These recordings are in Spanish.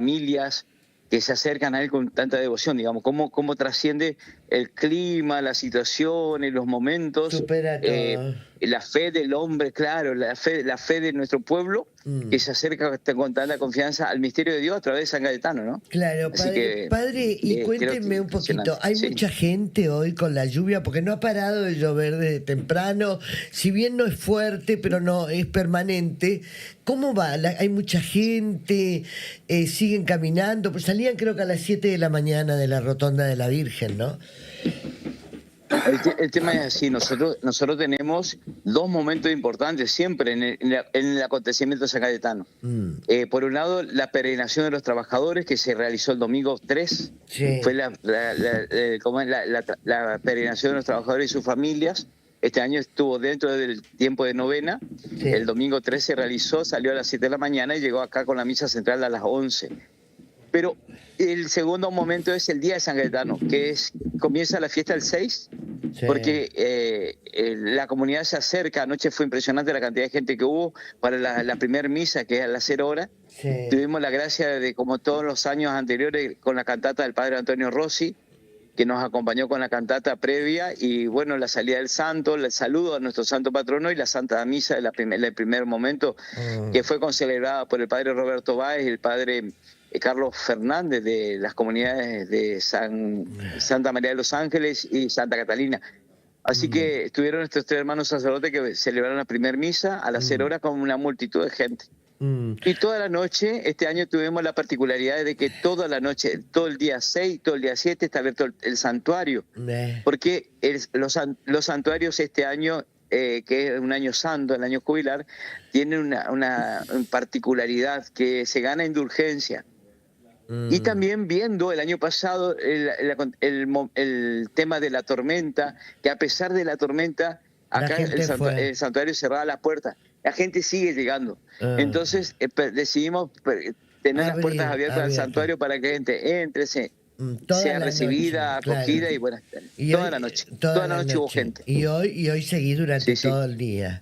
familias que se acercan a él con tanta devoción, digamos, cómo trasciende el clima, la situación, los momentos, Supera todo. la fe del hombre, claro, la fe de nuestro pueblo, que se acerca con tanta confianza al misterio de Dios a través de San Cayetano, ¿no? Claro, Así que padre, y creo que es cuéntenme un poquito, impresionante. hay Sí. mucha gente hoy con la lluvia, porque no ha parado de llover desde temprano, si bien no es fuerte, pero no es permanente. ¿Cómo va? Hay mucha gente, siguen caminando, pues salían creo que a las 7 de la mañana de la Rotonda de la Virgen, ¿no? El tema es así, nosotros tenemos dos momentos importantes siempre en el acontecimiento de San Cayetano. Mm, Por un lado, la peregrinación de los trabajadores que se realizó el domingo 3, fue sí, la peregrinación de los trabajadores y sus familias. Este año estuvo dentro del tiempo de novena, el sí. domingo 3 se realizó, salió a las 7 de la mañana y llegó acá con la misa central a las 11. Pero el segundo momento es el día de San Cayetano, comienza la fiesta el 6, Sí. porque la comunidad se acerca. Anoche fue impresionante la cantidad de gente que hubo para la primera misa, que es a las 0 horas. Sí. Tuvimos la gracia de, como todos los años anteriores, con la cantata del padre Antonio Rossi, que nos acompañó con la cantata previa, y bueno, la salida del santo, el saludo a nuestro santo patrono y la Santa Misa del primer momento, que fue concelebrada por el padre Roberto Báez y el padre Carlos Fernández de las comunidades de Santa María de los Ángeles y Santa Catalina. Así que estuvieron estos tres hermanos sacerdotes que celebraron la primera misa a las 0 horas con una multitud de gente. Mm, Y toda la noche, este año tuvimos la particularidad de que toda la noche, todo el día 6, todo el día 7 está abierto el santuario, porque los santuarios este año, que es un año santo, el año jubilar, tienen una particularidad que se gana indulgencia. Y también viendo el año pasado el tema de la tormenta, que a pesar de la tormenta, la acá gente fue. el santuario cerraba las puertas, la gente sigue llegando. Entonces decidimos tener las puertas abiertas al santuario para que la gente entre, Toda sea la noche, recibida, claro. acogida y buenas. Y Toda hoy, la noche, toda toda la la noche hubo noche. gente. Y hoy seguí durante Sí, sí. todo el día.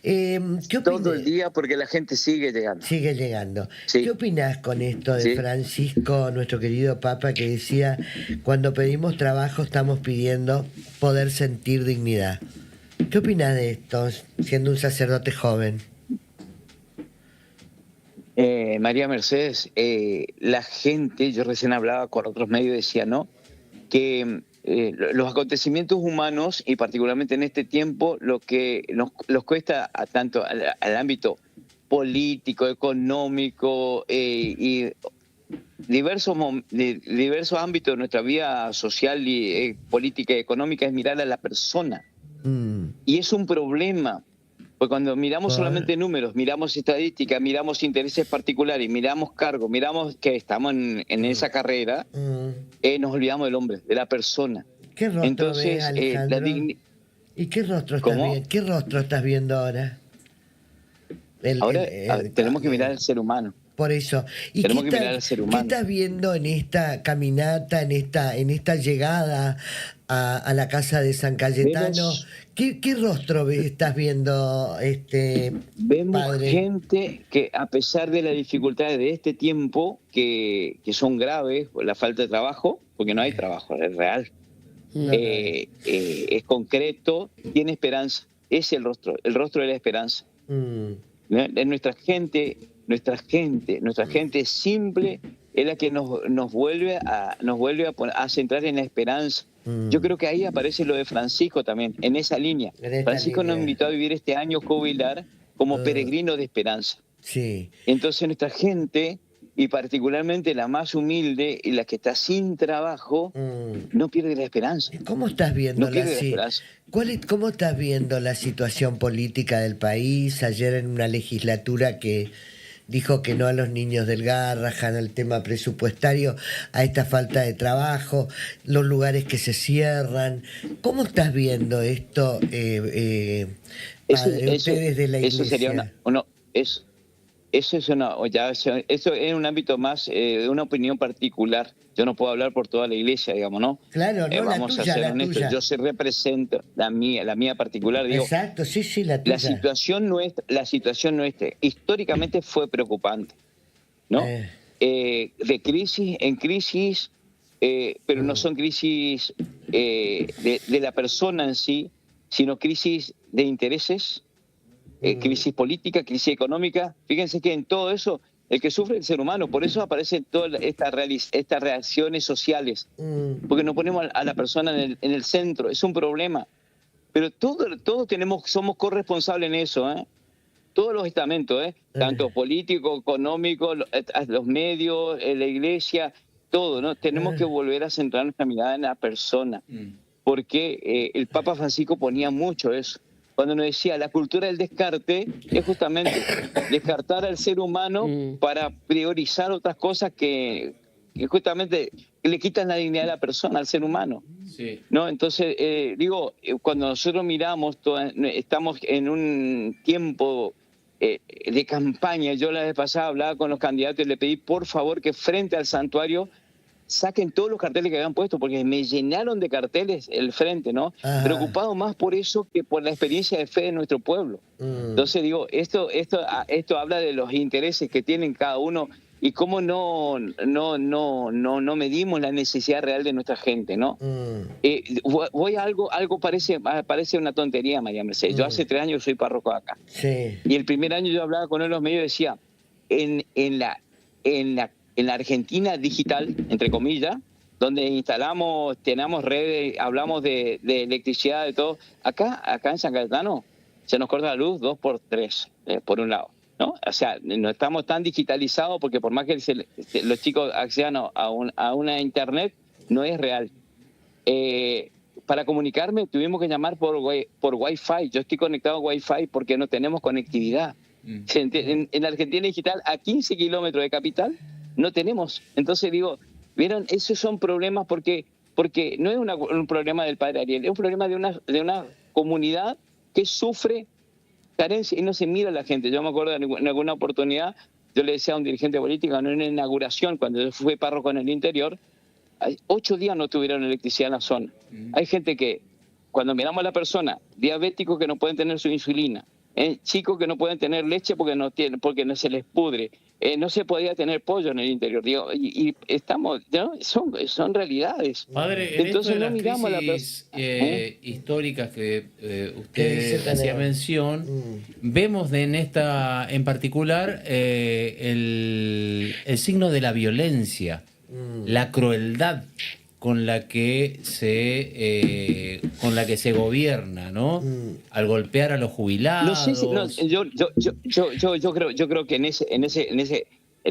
¿Qué Todo el opinas? día porque la gente sigue llegando. Sigue llegando. ¿Qué Sí, opinás con esto de sí. Francisco, nuestro querido Papa, que decía, cuando pedimos trabajo estamos pidiendo poder sentir dignidad? ¿Qué opinás de esto, siendo un sacerdote joven? María Mercedes, la gente, yo recién hablaba con otros medios, decía, ¿no?, que los acontecimientos humanos, y particularmente en este tiempo, lo que los cuesta tanto al ámbito político, económico, y diversos ámbitos de nuestra vida social y política y económica, es mirar a la persona. Mm, Y es un problema. Pues cuando miramos por- solamente números, miramos estadísticas, miramos intereses particulares, miramos cargos, miramos que estamos en esa carrera, mm. nos olvidamos del hombre, de la persona. ¿Qué rostro ves, Entonces, Alejandro? ¿Y qué rostro estás ¿cómo? viendo? ¿Qué rostro estás viendo ahora? Ahora tenemos que mirar al ser humano. Por eso. ¿Y Tenemos que mirar al ser qué humano. estás viendo en esta caminata, en esta llegada a la casa de San Cayetano? Vemos, ¿Qué rostro estás viendo, vemos padre? gente que, a pesar de las dificultades de este tiempo, que son graves, la falta de trabajo, porque no hay trabajo, es real, No, no hay. es concreto, tiene esperanza. Es el rostro de la esperanza. Mm, De nuestra gente simple es la que nos vuelve a centrar en la esperanza. Yo mm. creo que ahí aparece lo de Francisco también, en esa línea. En esta Francisco nos línea. invitó a vivir este año jubilar como Ah, peregrino de esperanza. sí. Entonces nuestra gente, y particularmente la más humilde y la que está sin trabajo, Mm. no pierde la esperanza. ¿Cómo estás viendo No pierde la esperanza. cómo estás viendo la situación política del país? Ayer en una legislatura que dijo que no a los niños del Garrahan, al tema presupuestario, a esta falta de trabajo, los lugares que se cierran. ¿Cómo estás viendo esto, Eso, padre, eso, ustedes de la eso sería iglesia? eso es eso es un ámbito más de una opinión particular. Yo no puedo hablar por toda la iglesia, digamos, ¿no? Claro, no, la Vamos a tuya, ser la honestos. Yo tuya. sí represento la mía particular. Digo, Exacto, sí, sí, la la tuya. situación nuestra históricamente fue preocupante, ¿no? Eh, de crisis en crisis, pero no son crisis de la persona en sí, sino crisis de intereses, crisis política, crisis económica. Fíjense que en todo eso el que sufre es el ser humano, por eso aparecen todas estas reacciones sociales, porque no ponemos a la persona en el centro, es un problema. Pero todos somos corresponsables en eso, todos los estamentos, tanto político, económico, los medios, la iglesia, todo, ¿no? Tenemos que volver a centrar nuestra mirada en la persona, porque el Papa Francisco ponía mucho eso. Cuando nos decía, la cultura del descarte es justamente descartar al ser humano para priorizar otras cosas que justamente le quitan la dignidad a la persona, al ser humano. Sí. ¿No? Entonces, cuando nosotros miramos, estamos en un tiempo de campaña. Yo la vez pasada hablaba con los candidatos y le pedí, por favor, que frente al santuario saquen todos los carteles que habían puesto, porque me llenaron de carteles el frente, ¿no? Preocupado más por eso que por la experiencia de fe de nuestro pueblo. Entonces digo, esto habla de los intereses que tienen cada uno y cómo no medimos la necesidad real de nuestra gente, ¿no? Voy a algo parece una tontería, María Mercedes. Yo hace 3 años soy párroco acá. Sí. Y el primer año yo hablaba con él en los medios y decía, en la Argentina digital, entre comillas, donde tenemos redes, hablamos de electricidad, de todo. Acá en San Cayetano se nos corta la luz 2 por 3, por un lado, ¿no? O sea, no estamos tan digitalizados porque por más que los chicos accedan a una internet, no es real. Para comunicarme tuvimos que llamar por Wi-Fi. Yo estoy conectado a Wi-Fi porque no tenemos conectividad. En la Argentina digital, a 15 kilómetros de capital, no tenemos. Entonces digo, ¿vieron? Esos son problemas porque no es un problema del padre Ariel, es un problema de una comunidad que sufre carencia y no se mira a la gente. Yo me acuerdo en alguna oportunidad, yo le decía a un dirigente político en una inauguración, cuando yo fui párroco en el interior, 8 días no tuvieron electricidad en la zona. Hay gente que, cuando miramos a la persona, diabéticos que no pueden tener su insulina, chicos que no pueden tener leche porque no se les pudre, no se podía tener pollo en el interior, digo, y estamos, ¿no? son realidades. Padre, entonces no miramos a la persona históricas que usted hacía mención, vemos en esta en particular el signo de la violencia, la crueldad con la que se gobierna, ¿no? Al golpear a los jubilados. No sé si, yo creo que en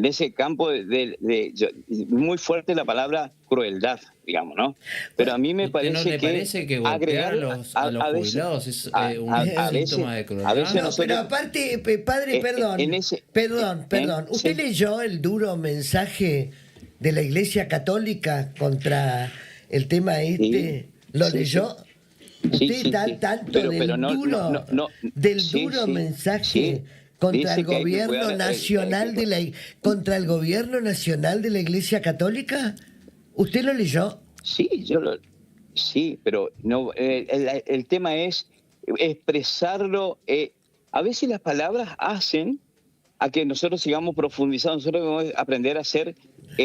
ese campo muy fuerte la palabra crueldad, digamos, ¿no? Pero a mí me parece ¿no le parece que golpear a los jubilados es un síntoma de crueldad? A veces pero aparte, padre, perdón. ¿Usted leyó el duro mensaje de la Iglesia Católica contra el tema este? ¿Lo leyó? Usted está al tanto del duro mensaje contra el gobierno nacional contra el gobierno nacional de la Iglesia Católica. ¿Usted lo leyó? Sí, pero no. El tema es expresarlo. A veces las palabras hacen a que nosotros sigamos profundizando. Nosotros debemos aprender a ser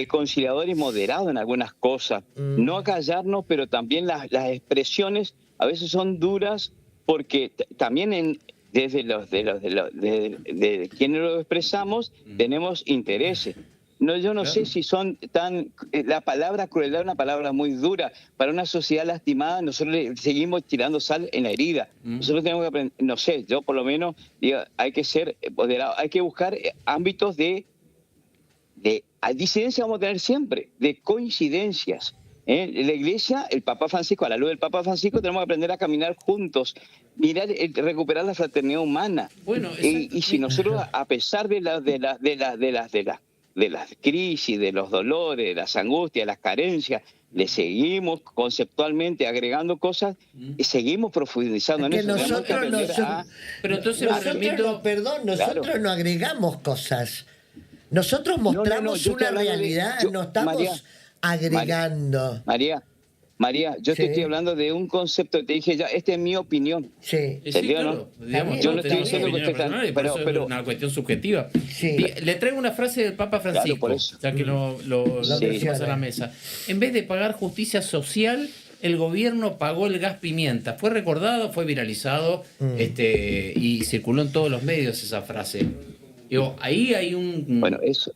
conciliadores y moderados en algunas cosas. No a callarnos, pero también las expresiones a veces son duras porque también desde de quienes lo expresamos tenemos intereses. Yo no sé si son tan... La palabra crueldad es una palabra muy dura. Para una sociedad lastimada, nosotros le seguimos tirando sal en la herida. Nosotros tenemos que aprender, no sé, yo por lo menos, digo, hay que ser moderados, hay que buscar ámbitos de disidencia vamos a tener siempre, de coincidencias. En la Iglesia, el Papa Francisco, a la luz del Papa Francisco, tenemos que aprender a caminar juntos, recuperar la fraternidad humana. Bueno, y si nosotros, a pesar de las crisis, de los dolores, de las angustias, de las carencias, le seguimos conceptualmente agregando cosas y seguimos profundizando en eso. Pero entonces nosotros no agregamos cosas. Nosotros mostramos una realidad, no estamos agregando. María, María, yo Sí. te estoy hablando de un concepto, te dije ya, esta es mi opinión. Sí. Sí, claro. Digamos, Yo no estoy tenemos diciendo que opiniones usted está... personales, por eso es una cuestión subjetiva. Sí. Le traigo una frase del Papa Claro, Francisco, por eso. ya que lo pusimos a la mesa. En vez de pagar justicia social, el gobierno pagó el gas pimienta. Fue recordado, fue viralizado, y circuló en todos los medios esa frase. Digo, ahí hay un... Bueno, eso...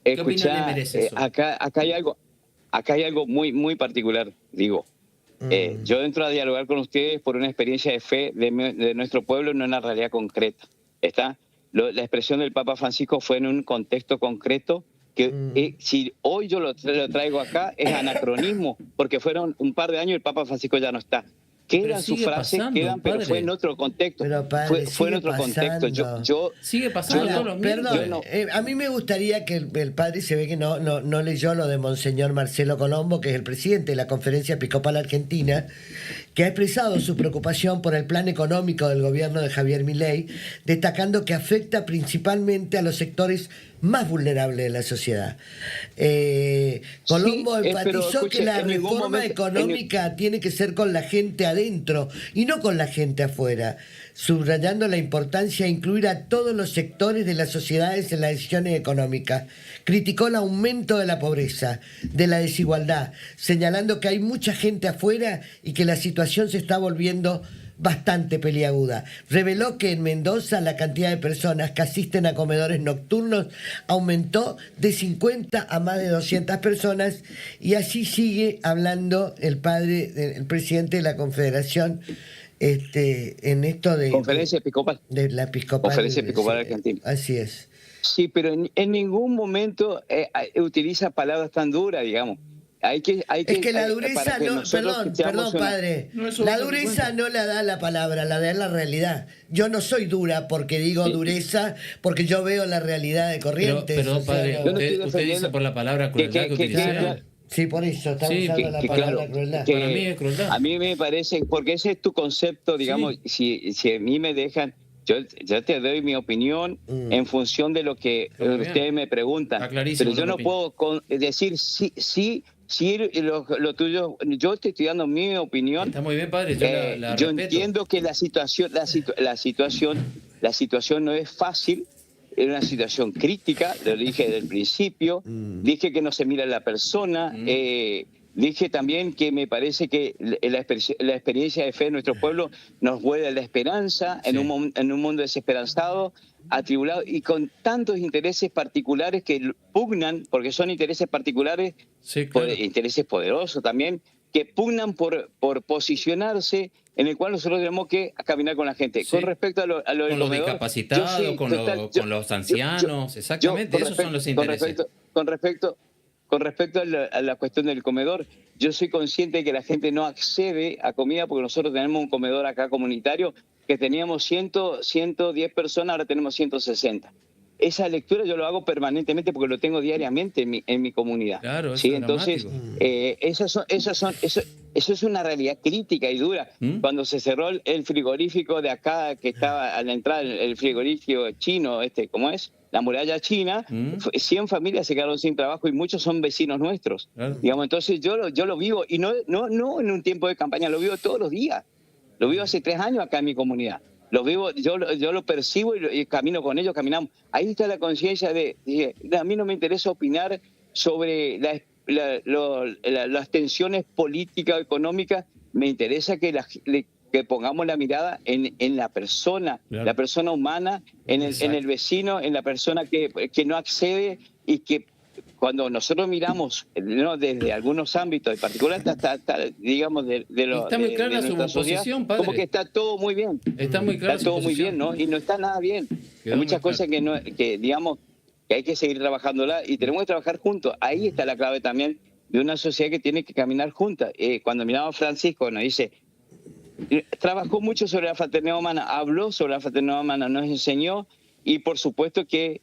¿Qué opinión le Escuchá, merece eso? acá hay algo muy, muy particular, digo. Yo entro a dialogar con ustedes por una experiencia de fe de nuestro pueblo, no en una realidad concreta. ¿Está? La expresión del Papa Francisco fue en un contexto concreto que si hoy yo lo traigo acá es anacronismo, porque fueron un par de años y el Papa Francisco ya no está. Quedan sus frases, pasando, pero fue en otro contexto. Pero, padre, fue en otro contexto. Sigue pasando todos los Perdón, a mí me gustaría que el padre, se ve que no leyó lo de Monseñor Marcelo Colombo, que es el presidente de la Conferencia Episcopal Argentina, que ha expresado su preocupación por el plan económico del gobierno de Javier Milei, destacando que afecta principalmente a los sectores más vulnerables de la sociedad. Colombo enfatizó que la reforma económica tiene que ser con la gente adentro y no con la gente afuera, subrayando la importancia de incluir a todos los sectores de las sociedades en las decisiones económicas. Criticó el aumento de la pobreza, de la desigualdad, señalando que hay mucha gente afuera y que la situación se está volviendo bastante peliaguda. Reveló que en Mendoza la cantidad de personas que asisten a comedores nocturnos aumentó de 50 a más de 200 personas, y así sigue hablando el presidente de la Confederación en esto de Conferencia Episcopal. De la Episcopal. Conferencia Episcopal Argentina. Así es. Sí, pero en ningún momento utiliza palabras tan duras, digamos. Es que la dureza no, perdón, padre, la dureza no la da la palabra, la da la realidad. Yo no soy dura porque digo dureza, porque yo veo la realidad de Corrientes. Pero padre, usted dice por la palabra crueldad que utiliza. Sí, por eso estamos usando la palabra crueldad. Para mí es crueldad. A mí me parece, porque ese es tu concepto, digamos, si a mí me dejan, yo te doy mi opinión en función de lo que ustedes me preguntan. Pero yo no puedo decir sí, lo tuyo, yo estoy dando mi opinión. Está muy bien, padre, yo entiendo que la situación no es fácil, es una situación crítica, lo dije desde el principio, dije que no se mira a la persona, dije también que me parece que la experiencia de fe de nuestro pueblo nos vuelve a la esperanza en un mundo desesperanzado, atribulado y con tantos intereses particulares que pugnan, porque son intereses particulares, intereses poderosos también, que pugnan por posicionarse, en el cual nosotros tenemos que caminar con la gente. Con respecto a lo del con los comedor, discapacitados, con los ancianos, exactamente, esos son los intereses. Con respecto a la cuestión del comedor, yo soy consciente de que la gente no accede a comida, porque nosotros tenemos un comedor acá comunitario que teníamos 110 personas, ahora tenemos 160. Esa lectura yo lo hago permanentemente porque lo tengo diariamente en mi comunidad. Claro, ¿sí? Entonces, eso es una realidad crítica y dura. Cuando se cerró el frigorífico de acá, que estaba a la entrada, el frigorífico chino, ¿cómo es? La muralla china, 100 familias se quedaron sin trabajo y muchos son vecinos nuestros. Claro. Digamos, entonces yo lo vivo, y no en un tiempo de campaña, lo vivo todos los días. Lo vivo hace 3 años acá en mi comunidad. Lo vivo, yo lo percibo y camino con ellos, caminamos. Ahí está la conciencia de a mí no me interesa opinar sobre las tensiones políticas o económicas, me interesa que pongamos la mirada en la persona, la persona humana, en el vecino, en la persona que no accede, y que cuando nosotros miramos desde algunos ámbitos, en particular hasta digamos está muy clara su posición, padre. Como que está todo muy bien. Está muy clara todo muy bien, ¿no? Y no está nada bien. Hay muchas cosas que digamos que hay que seguir trabajándola y tenemos que trabajar juntos. Ahí está la clave también de una sociedad que tiene que caminar juntas. Cuando miramos a Francisco, nos dice, trabajó mucho sobre la fraternidad humana, habló sobre la fraternidad humana, nos enseñó. Y por supuesto que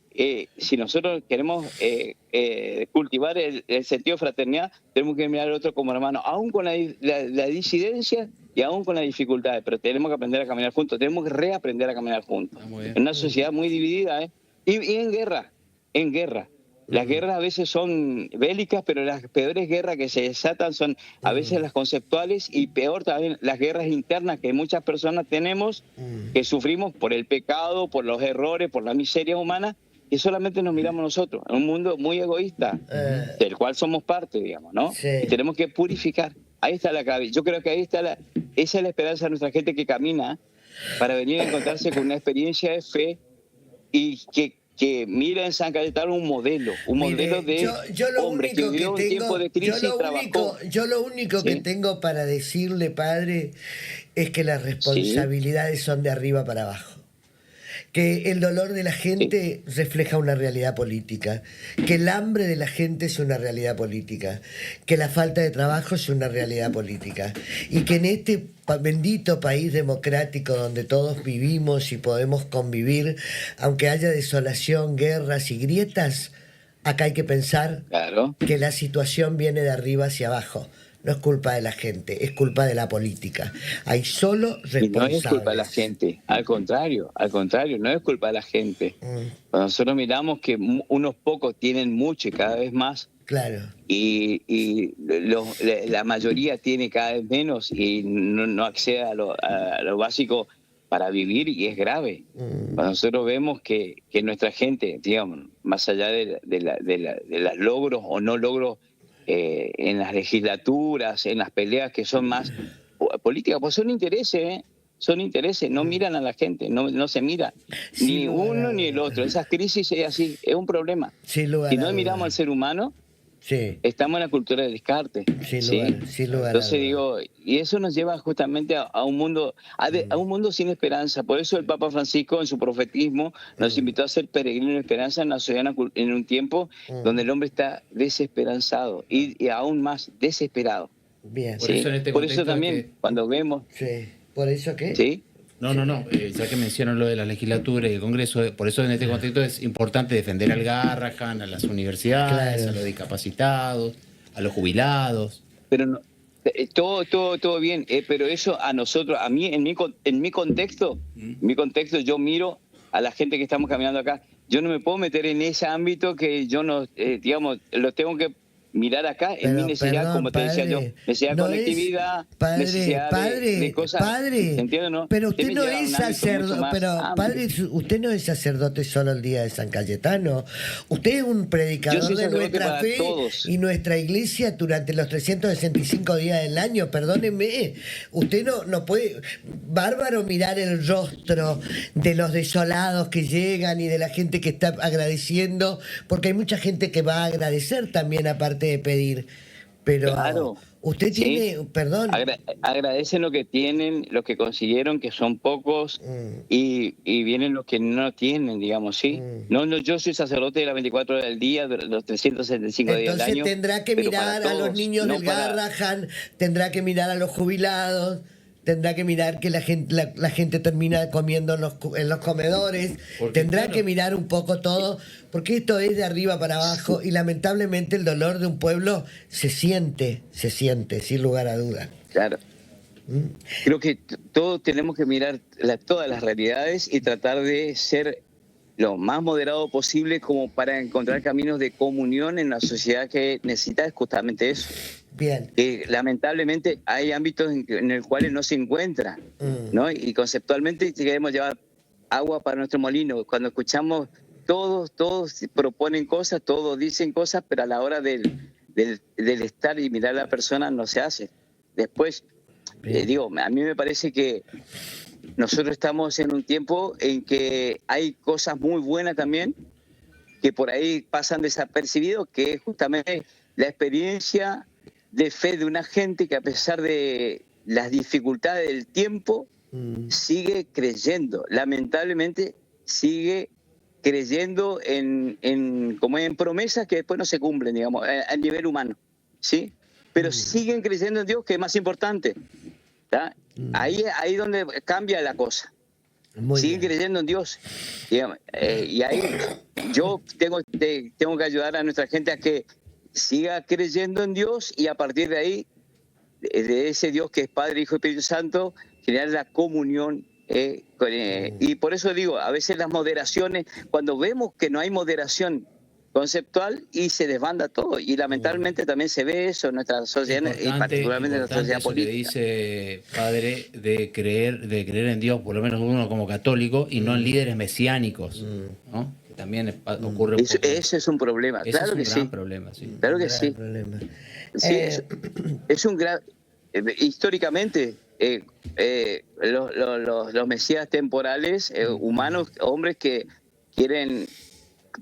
si nosotros queremos cultivar el sentido de fraternidad, tenemos que mirar al otro como hermano, aún con la disidencia y aún con las dificultades, pero tenemos que aprender a caminar juntos, tenemos que reaprender a caminar juntos. En una sociedad muy dividida, y en guerra. Las guerras a veces son bélicas, pero las peores guerras que se desatan son a veces las conceptuales, y peor también las guerras internas que muchas personas tenemos, que sufrimos por el pecado, por los errores, por la miseria humana, y solamente nos miramos nosotros, en un mundo muy egoísta, del cual somos parte, digamos, ¿no? Sí. Y tenemos que purificar. Ahí está la clave. Yo creo que ahí está esa es la esperanza de nuestra gente que camina para venir a encontrarse con una experiencia de fe y que mira en San Cayetano un modelo de hombre que vivió un tiempo de crisis y trabajó. Yo lo único que tengo para decirle, padre, es que las responsabilidades son de arriba para abajo. Que el dolor de la gente refleja una realidad política, que el hambre de la gente es una realidad política, que la falta de trabajo es una realidad política, y que en este bendito país democrático donde todos vivimos y podemos convivir, aunque haya desolación, guerras y grietas, acá hay que pensar que la situación viene de arriba hacia abajo. No es culpa de la gente, es culpa de la política. Hay solo responsables. Y no es culpa de la gente, al contrario, no es culpa de la gente. Cuando nosotros miramos que unos pocos tienen mucho y cada vez más, claro, y la mayoría tiene cada vez menos y no accede a lo básico para vivir, y es grave. Cuando nosotros vemos que nuestra gente, digamos, más allá de los logros o no logros, en las legislaturas, en las peleas que son más políticas, pues son intereses, no miran a la gente, no se mira, ni uno ni el otro. Esas crisis es así, es un problema. Si no miramos al ser humano, estamos en la cultura del descarte. Entonces digo, y eso nos lleva justamente a un mundo sin esperanza. Por eso el Papa Francisco en su profetismo nos invitó a ser peregrinos de esperanza en un tiempo donde el hombre está desesperanzado y aún más desesperado. Bien. Por eso también cuando vemos... ¿Por eso qué? Sí. No, ya que mencionan lo de la legislatura y el Congreso, por eso en este contexto es importante defender al Garrahan, a las universidades, a los discapacitados, a los jubilados. Pero no, todo bien, pero eso a nosotros, a mí, en mi contexto, yo miro a la gente que estamos caminando acá. Yo no me puedo meter en ese ámbito que yo no, digamos, lo tengo que mirar acá en mi necesidad, como te decía yo, necesidad de conectividad, necesidad de cosas, ¿entiendes, no? Pero usted no es sacerdote, padre, usted no es sacerdote solo el día de San Cayetano. Usted es un predicador de nuestra fe y nuestra iglesia durante los 365 días del año. Perdóneme, usted no puede, bárbaro, mirar el rostro de los desolados que llegan y de la gente que está agradeciendo, porque hay mucha gente que va a agradecer también, aparte de pedir, pero usted tiene, agradecen lo que tienen, los que consiguieron, que son pocos, y vienen los que no tienen, digamos, no, yo soy sacerdote de las 24 horas del día, de los 365 días del año. Entonces tendrá que mirar a los niños del Garrahan, tendrá que mirar a los jubilados, tendrá que mirar que la gente termina comiendo en los comedores, tendrá que mirar un poco todo, porque esto es de arriba para abajo, y lamentablemente el dolor de un pueblo se siente, sin lugar a dudas. Claro. Creo que todos tenemos que mirar todas las realidades y tratar de ser lo más moderado posible, como para encontrar caminos de comunión en la sociedad que necesita justamente eso. Bien. Lamentablemente hay ámbitos en los cuales no se encuentra, ¿no? Y conceptualmente queremos llevar agua para nuestro molino. Cuando escuchamos, todos proponen cosas, todos dicen cosas, pero a la hora del estar y mirar a la persona no se hace. Después, a mí me parece que nosotros estamos en un tiempo en que hay cosas muy buenas también, que por ahí pasan desapercibidos, que es justamente la experiencia de fe de una gente que, a pesar de las dificultades del tiempo, sigue creyendo. Lamentablemente sigue creyendo en promesas que después no se cumplen, digamos, a nivel humano, ¿sí? Pero siguen creyendo en Dios, que es más importante, ¿tá? Ahí donde cambia la cosa. Siguen creyendo en Dios, digamos, y ahí yo tengo que ayudar a nuestra gente a que siga creyendo en Dios, y a partir de ahí, de ese Dios que es Padre, Hijo y Espíritu Santo, generar la comunión. Y por eso digo, a veces las moderaciones, cuando vemos que no hay moderación conceptual y se desbanda todo. Y lamentablemente también se ve eso en nuestra sociedad, y particularmente en nuestra sociedad eso política. Que dice, padre, de creer en Dios, por lo menos uno como católico, y no en líderes mesiánicos, ¿no? Que también ocurre. Ese es un problema, claro que sí. Es un gran problema, sí. Claro que sí. Sí, es un gran... históricamente, los mesías temporales, humanos, hombres que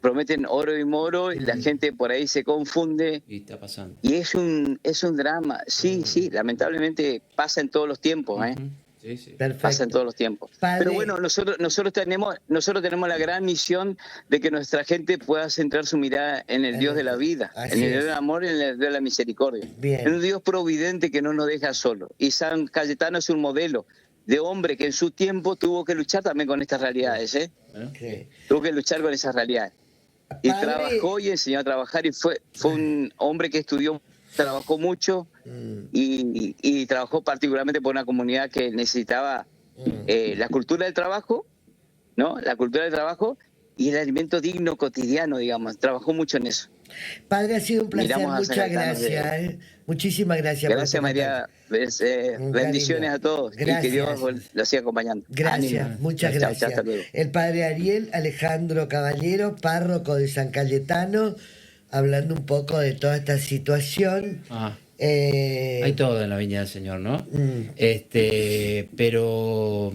prometen oro y moro, y la gente por ahí se confunde. Y está pasando. Y es un drama. Sí, sí, lamentablemente pasa en todos los tiempos, Sí, sí. Pasa en todos los tiempos. Padre. Pero bueno, nosotros tenemos la gran misión de que nuestra gente pueda centrar su mirada en el Dios de la vida, en el Dios del amor y en el Dios de la misericordia. Bien. En un Dios providente que no nos deja solos. Y San Cayetano es un modelo de hombre que en su tiempo tuvo que luchar también con estas realidades, Okay. Tuvo que luchar con esas realidades. Y Padre. trabajó y enseñó a trabajar, y fue un hombre que estudió, trabajó mucho y trabajó particularmente por una comunidad que necesitaba la cultura del trabajo, ¿no? La cultura del trabajo y el alimento digno cotidiano, digamos. Trabajó mucho en eso. Padre, ha sido un placer, Miramos a muchas gracias. Muchísimas gracias. Gracias, María. Bendiciones a todos. Gracias. Y que Dios los siga acompañando. Gracias, Ánimo. muchas Chao, gracias. hasta luego. El padre Ariel Alejandro Caballero, párroco de San Cayetano, hablando un poco de toda esta situación. Hay todo en la viña del Señor, ¿no? Pero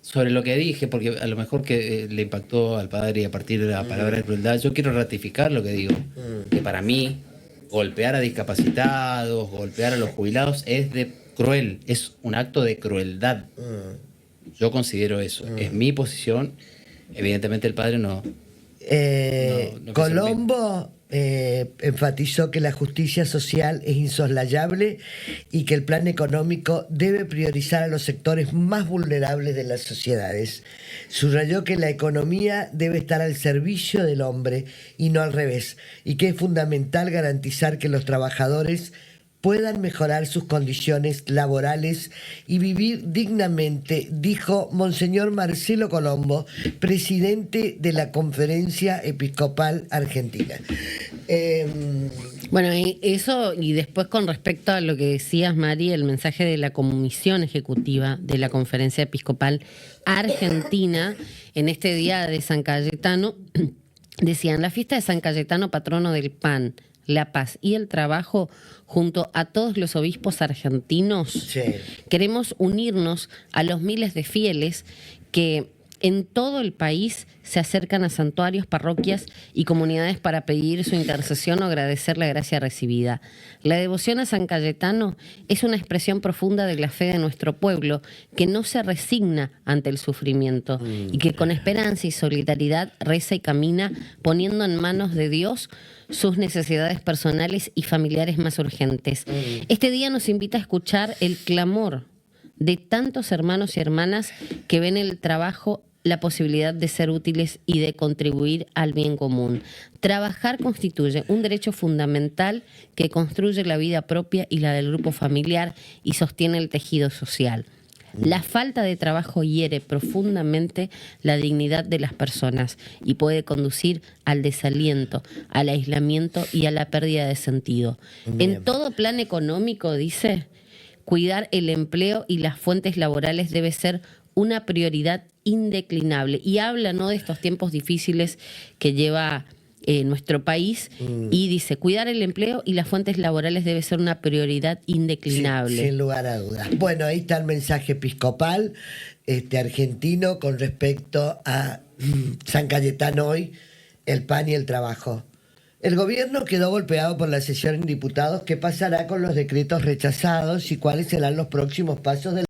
sobre lo que dije, porque a lo mejor que le impactó al padre y a partir de la palabra de crueldad, yo quiero ratificar lo que digo, que para mí golpear a discapacitados, golpear a los jubilados es cruel, es un acto de crueldad. Yo considero eso, es mi posición. Evidentemente el padre no Colombo enfatizó que la justicia social es insoslayable y que el plan económico debe priorizar a los sectores más vulnerables de las sociedades. Subrayó que la economía debe estar al servicio del hombre y no al revés, y que es fundamental garantizar que los trabajadores puedan mejorar sus condiciones laborales y vivir dignamente, dijo Monseñor Marcelo Colombo, presidente de la Conferencia Episcopal Argentina. Bueno, eso, y después con respecto a lo que decías, Mari, el mensaje de la Comisión Ejecutiva de la Conferencia Episcopal Argentina, en este día de San Cayetano, decían: la fiesta de San Cayetano, patrono del pan, la paz y el trabajo, junto a todos los obispos argentinos, queremos unirnos a los miles de fieles que en todo el país se acercan a santuarios, parroquias y comunidades para pedir su intercesión o agradecer la gracia recibida. La devoción a San Cayetano es una expresión profunda de la fe de nuestro pueblo, que no se resigna ante el sufrimiento y que con esperanza y solidaridad reza y camina, poniendo en manos de Dios sus necesidades personales y familiares más urgentes. Este día nos invita a escuchar el clamor de tantos hermanos y hermanas que ven el trabajo la posibilidad de ser útiles y de contribuir al bien común. Trabajar constituye un derecho fundamental que construye la vida propia y la del grupo familiar y sostiene el tejido social. La falta de trabajo hiere profundamente la dignidad de las personas y puede conducir al desaliento, al aislamiento y a la pérdida de sentido. Bien. En todo plan económico, dice, cuidar el empleo y las fuentes laborales debe ser una prioridad indeclinable. Y habla, ¿no?, de estos tiempos difíciles que lleva nuestro país, y dice: cuidar el empleo y las fuentes laborales debe ser una prioridad indeclinable. Sin lugar a dudas. Bueno, ahí está el mensaje episcopal argentino con respecto a San Cayetano hoy, el pan y el trabajo. El gobierno quedó golpeado por la sesión en diputados. ¿Qué pasará con los decretos rechazados y cuáles serán los próximos pasos del